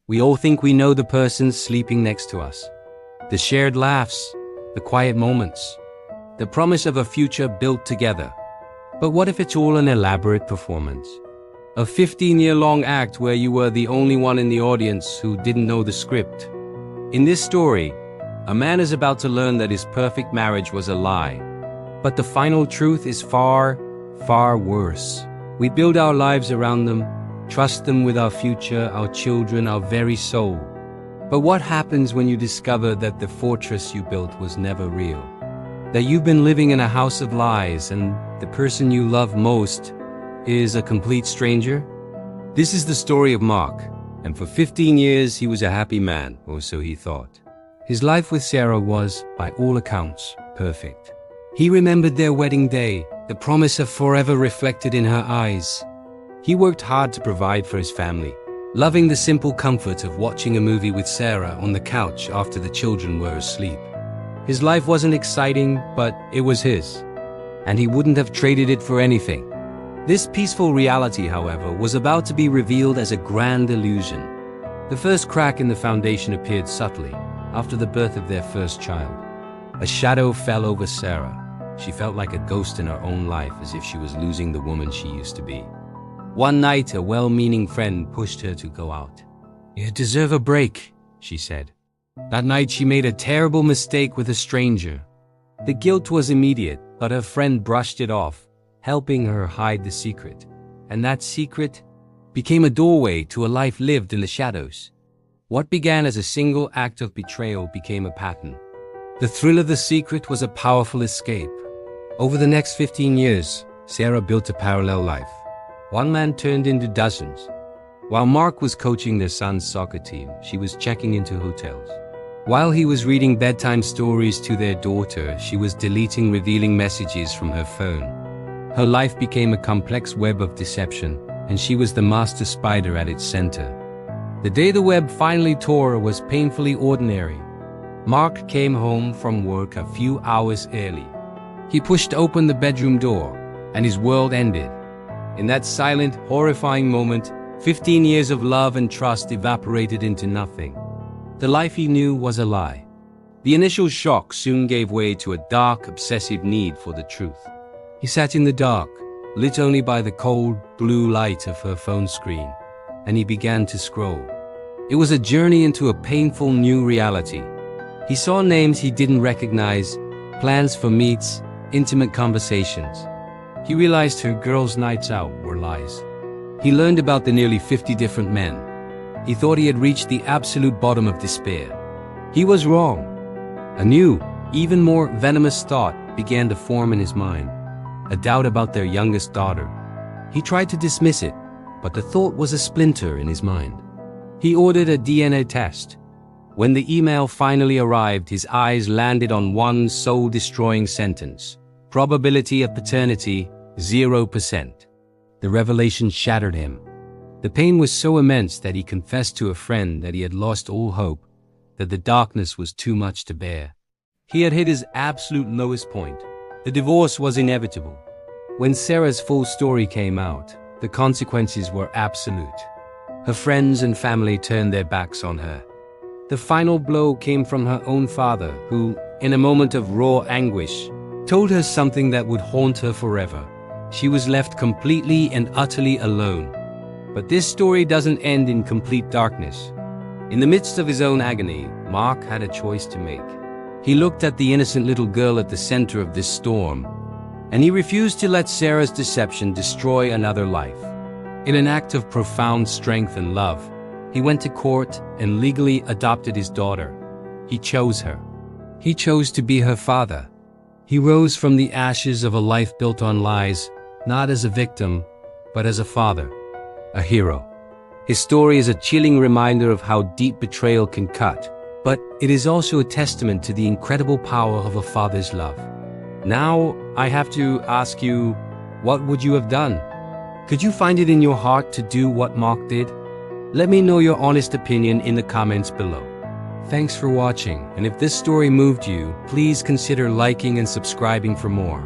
We all think we know the person sleeping next to us. The shared laughs, the quiet moments, the promise of a future built together. But what if it's all an elaborate performance? A 15-year-long act where you were the only one in the audience who didn't know the script. In this story, a man is about to learn that his perfect marriage was a lie. But the final truth is far, far worse. We build our lives around them, trust them with our future, our children, our very soul. But what happens when you discover that the fortress you built was never real? That you've been living in a house of lies and the person you love most is a complete stranger? This is the story of Mark, and for 15 years he was a happy man, or so he thought. His life with Sarah was, by all accounts, perfect. He remembered their wedding day, the promise of forever reflected in her eyes. He worked hard to provide for his family, loving the simple comfort of watching a movie with Sarah on the couch after the children were asleep. His life wasn't exciting, but it was his, and he wouldn't have traded it for anything. This peaceful reality, however, was about to be revealed as a grand illusion. The first crack in the foundation appeared subtly, after the birth of their first child. A shadow fell over Sarah. She felt like a ghost in her own life, as if she was losing the woman she used to be. One night, a well-meaning friend pushed her to go out. "You deserve a break," she said. That night, she made a terrible mistake with a stranger. The guilt was immediate, but her friend brushed it off, helping her hide the secret. And that secret became a doorway to a life lived in the shadows. What began as a single act of betrayal became a pattern. The thrill of the secret was a powerful escape. Over the next 15 years, Sarah built a parallel life. One man turned into dozens. While Mark was coaching their son's soccer team, she was checking into hotels. While he was reading bedtime stories to their daughter, she was deleting revealing messages from her phone. Her life became a complex web of deception, and she was the master spider at its center. The day the web finally tore was painfully ordinary. Mark came home from work a few hours early. He pushed open the bedroom door, and his world ended. In that silent, horrifying moment, 15 years of love and trust evaporated into nothing. The life he knew was a lie. The initial shock soon gave way to a dark, obsessive need for the truth. He sat in the dark, lit only by the cold, blue light of her phone screen, and he began to scroll. It was a journey into a painful new reality. He saw names he didn't recognize, plans for meets, intimate conversations. He realized her girls' nights out were lies. He learned about the nearly 50 different men. He thought he had reached the absolute bottom of despair. He was wrong. A new, even more venomous thought began to form in his mind, a doubt about their youngest daughter. He tried to dismiss it, but the thought was a splinter in his mind. He ordered a DNA test. When the email finally arrived, his eyes landed on one soul-destroying sentence: probability of paternity, 0%. The revelation shattered him. The pain was so immense that he confessed to a friend that he had lost all hope, that the darkness was too much to bear. He had hit his absolute lowest point. The divorce was inevitable. When Sarah's full story came out, the consequences were absolute. Her friends and family turned their backs on her. The final blow came from her own father, who, in a moment of raw anguish, told her something that would haunt her forever. She was left completely and utterly alone. But this story doesn't end in complete darkness. In the midst of his own agony, Mark had a choice to make. He looked at the innocent little girl at the center of this storm, and he refused to let Sarah's deception destroy another life. In an act of profound strength and love, he went to court and legally adopted his daughter. He chose her. He chose to be her father. He rose from the ashes of a life built on lies, not as a victim, but as a father. A hero. His story is a chilling reminder of how deep betrayal can cut, but it is also a testament to the incredible power of a father's love. Now, I have to ask you, what would you have done? Could you find it in your heart to do what Mark did? Let me know your honest opinion in the comments below. Thanks for watching, and if this story moved you, please consider liking and subscribing for more.